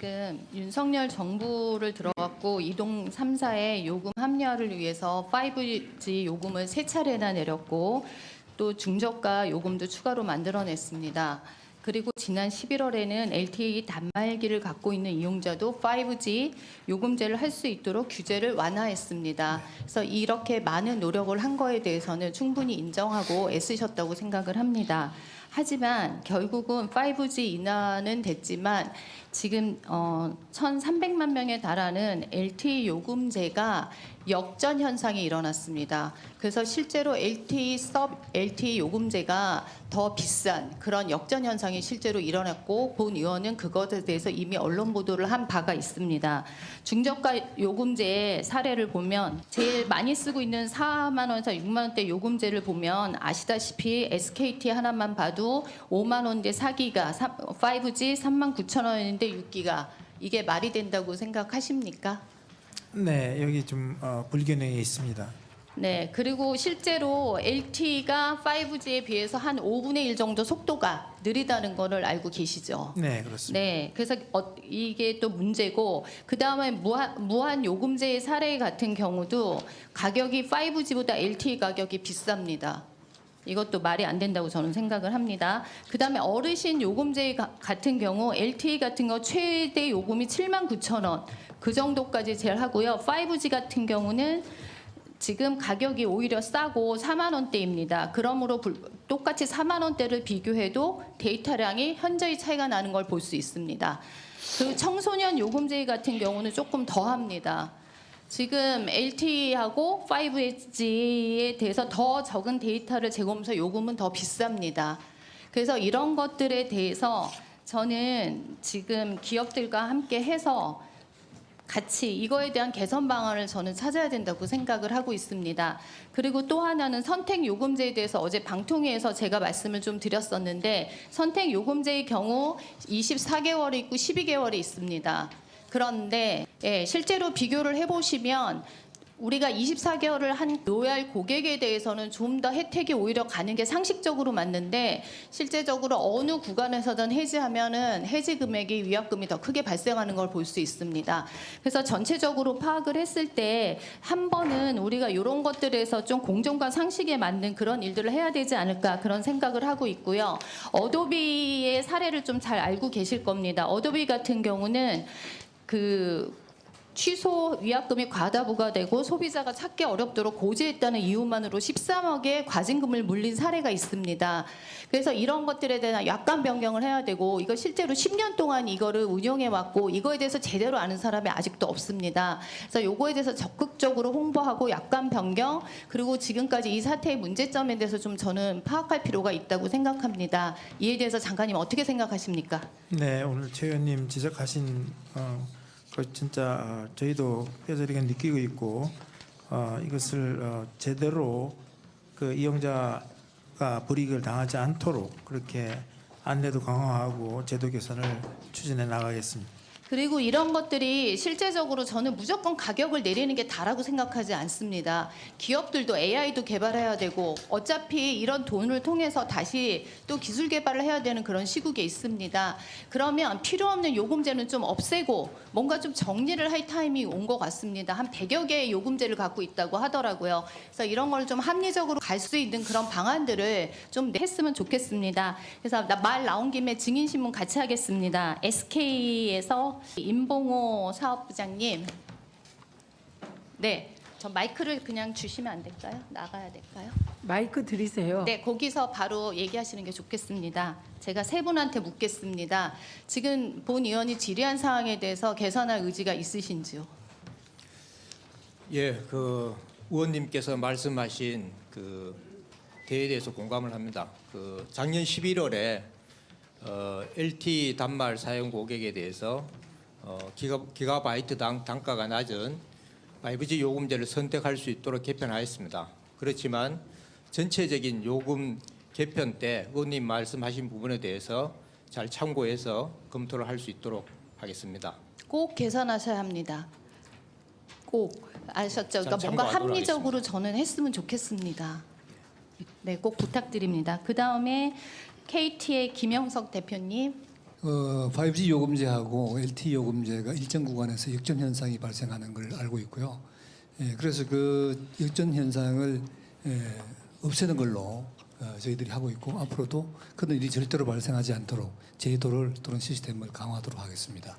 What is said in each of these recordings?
지금 윤석열 정부를 들어갔고 이동 3사의 요금 합리화를 위해서 5G 요금을 세 차례나 내렸고 또 중저가 요금도 추가로 만들어냈습니다. 그리고 지난 11월에는 LTE 단말기를 갖고 있는 이용자도 5G 요금제를 할 수 있도록 규제를 완화했습니다. 그래서 이렇게 많은 노력을 한 거에 대해서는 충분히 인정하고 애쓰셨다고 생각을 합니다. 하지만 결국은 5G 인하는 됐지만 지금 1,300만 명에 달하는 LTE 요금제가 역전 현상이 일어났습니다. 그래서 실제로 LTE 요금제가 더 비싼 그런 역전 현상이 실제로 일어났고 본 의원은 그것에 대해서 이미 언론 보도를 한 바가 있습니다. 중저가 요금제의 사례를 보면 제일 많이 쓰고 있는 4만 원에서 6만 원대 요금제를 보면 아시다시피 SKT 하나만 봐도 5만 원대 4기가 5G 3만 9천 원인데 6기가 이게 말이 된다고 생각하십니까? 네, 여기 좀 불균형이 있습니다. 네, 그리고 실제로 LTE가 5G에 비해서 한 5분의 1 정도 속도가 느리다는 거를 알고 계시죠? 네, 그렇습니다. 네, 그래서 이게 또 문제고 그 다음에 무한 요금제의 사례 같은 경우도 가격이 5G보다 LTE 가격이 비쌉니다. 이것도 말이 안 된다고 저는 생각을 합니다. 그 다음에 어르신 요금제 같은 경우 LTE 같은 거 최대 요금이 7만 9천 원 그 정도까지 제일 하고요. 5G 같은 경우는 지금 가격이 오히려 싸고 4만 원대입니다. 그러므로 똑같이 4만 원대를 비교해도 데이터량이 현저히 차이가 나는 걸 볼 수 있습니다. 그 청소년 요금제 같은 경우는 조금 더합니다. 지금 LTE하고 5G에 대해서 더 적은 데이터를 제공하면서 요금은 더 비쌉니다. 그래서 이런 것들에 대해서 저는 지금 기업들과 함께 해서 같이 이거에 대한 개선 방안을 저는 찾아야 된다고 생각을 하고 있습니다. 그리고 또 하나는 선택 요금제에 대해서 어제 방통위에서 제가 말씀을 좀 드렸었는데 선택 요금제의 경우 24개월이 있고 12개월이 있습니다. 그런데 실제로 비교를 해보시면 우리가 24개월을 한 로얄 고객에 대해서는 좀 더 혜택이 오히려 가는 게 상식적으로 맞는데 실제적으로 어느 구간에서든 해지하면은 해지 금액이 위약금이 더 크게 발생하는 걸 볼 수 있습니다. 그래서 전체적으로 파악을 했을 때 한 번은 우리가 이런 것들에서 좀 공정과 상식에 맞는 그런 일들을 해야 되지 않을까 그런 생각을 하고 있고요. 어도비의 사례를 좀 잘 알고 계실 겁니다. 어도비 같은 경우는 취소 위약금이 과다 부과되고 소비자가 찾기 어렵도록 고지했다는 이유만으로 13억의 과징금을 물린 사례가 있습니다. 그래서 이런 것들에 대한 약관 변경을 해야 되고 이거 실제로 10년 동안 이거를 운영해 왔고 이거에 대해서 제대로 아는 사람이 아직도 없습니다. 그래서 요거에 대해서 적극적으로 홍보하고 약관 변경 그리고 지금까지 이 사태의 문제점에 대해서 좀 저는 파악할 필요가 있다고 생각합니다. 이에 대해서 장관님 어떻게 생각하십니까? 네, 오늘 최 의원님 지적하신 진짜 저희도 뼈저리게 느끼고 있고 이것을 제대로 그 이용자가 불이익을 당하지 않도록 그렇게 안내도 강화하고 제도 개선을 추진해 나가겠습니다. 그리고 이런 것들이 실제적으로 저는 무조건 가격을 내리는 게 다라고 생각하지 않습니다. 기업들도 AI도 개발해야 되고 어차피 이런 돈을 통해서 다시 또 기술 개발을 해야 되는 그런 시국에 있습니다. 그러면 필요 없는 요금제는 좀 없애고 뭔가 좀 정리를 할 타임이 온 것 같습니다. 한 100여 개의 요금제를 갖고 있다고 하더라고요. 그래서 이런 걸 좀 합리적으로 갈 수 있는 그런 방안들을 좀 했으면 좋겠습니다. 그래서 말 나온 김에 증인신문 같이 하겠습니다. SK에서 임봉호 사업부장님, 네, 저 마이크를 그냥 주시면 안 될까요? 나가야 될까요? 마이크 드리세요. 네, 거기서 바로 얘기하시는 게 좋겠습니다. 제가 세 분한테 묻겠습니다. 지금 본 의원이 질의한 사항에 대해서 개선할 의지가 있으신지요? 예, 의원님께서 말씀하신 대에 대해서 공감을 합니다. 작년 11월에 LTE 단말 사용 고객에 대해서 기가바이트당 단가가 낮은 5G 요금제를 선택할 수 있도록 개편하였습니다. 그렇지만 전체적인 요금 개편 때 의원님 말씀하신 부분에 대해서 잘 참고해서 검토를 할 수 있도록 하겠습니다. 꼭 개선하셔야 합니다. 꼭 아셨죠? 그러니까 뭔가 참고하도록 합리적으로 하겠습니다. 저는 했으면 좋겠습니다. 네, 꼭 부탁드립니다. 그 다음에 KT의 김영석 대표님. 5G 요금제하고 LTE 요금제가 일정 구간에서 역전 현상이 발생하는 걸 알고 있고요. 그래서 그 역전 현상을 없애는 걸로 저희들이 하고 있고 앞으로도 그런 일이 절대로 발생하지 않도록 제도를 또는 시스템을 강화하도록 하겠습니다.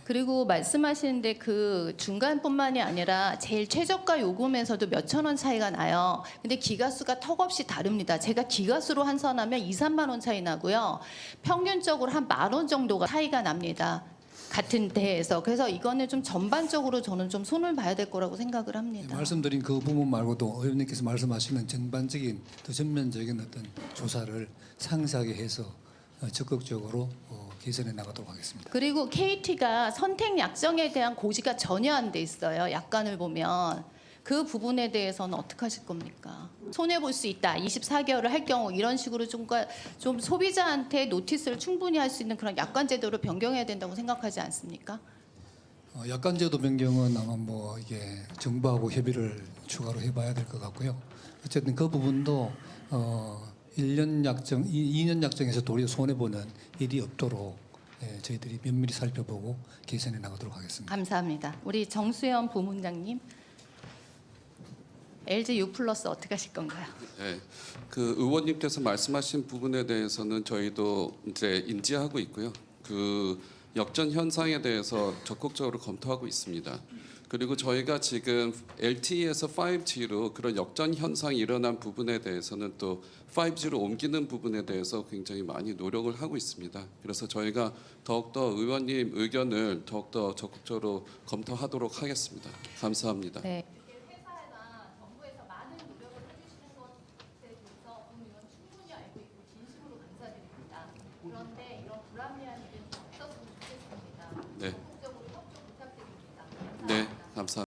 그리고 말씀하시는데 그 중간뿐만이 아니라 제일 최저가 요금에서도 몇천 원 차이가 나요. 근데 기가수가 턱없이 다릅니다. 제가 기가수로 환산하면 2, 3만 원 차이 나고요. 평균적으로 한 10,000원 정도가 차이가 납니다. 같은 데에서. 그래서 이거는 좀 전반적으로 저는 좀 손을 봐야 될 거라고 생각을 합니다. 말씀드린 그 부분 말고도 의원님께서 말씀하시는 전반적인 더 전면적인 어떤 조사를 상세하게 해서 적극적으로 개선해 나가도록 하겠습니다. 그리고 KT가 선택 약정에 대한 고지가 전혀 안 돼 있어요. 약관을 보면 그 부분에 대해서는 어떻게 하실 겁니까? 손해 볼 수 있다. 24개월을 할 경우 이런 식으로 좀 소비자한테 노티스를 충분히 할 수 있는 그런 약관 제도를 변경해야 된다고 생각하지 않습니까? 약관제도 변경은 아마 뭐 이게 정부하고 협의를 추가로 해봐야 될 것 같고요. 어쨌든 그 부분도 1년 약정, 2년 약정에서 도리어 손해 보는 일이 없도록 저희들이 면밀히 살펴보고 개선해 나가도록 하겠습니다. 감사합니다. 우리 정수현 부문장님. LG U 플러스 어떻게 하실 건가요? 네, 그 의원님께서 말씀하신 부분에 대해서는 저희도 이제 인지하고 있고요. 그 역전 현상에 대해서 적극적으로 검토하고 있습니다. 그리고 저희가 지금 LTE에서 5G로 그런 역전 현상이 일어난 부분에 대해서는 또 5G로 옮기는 부분에 대해서 굉장히 많이 노력을 하고 있습니다. 그래서 저희가 더욱더 의원님 의견을 더욱더 적극적으로 검토하도록 하겠습니다. 감사합니다. 네. 네. 네, 감사합니다.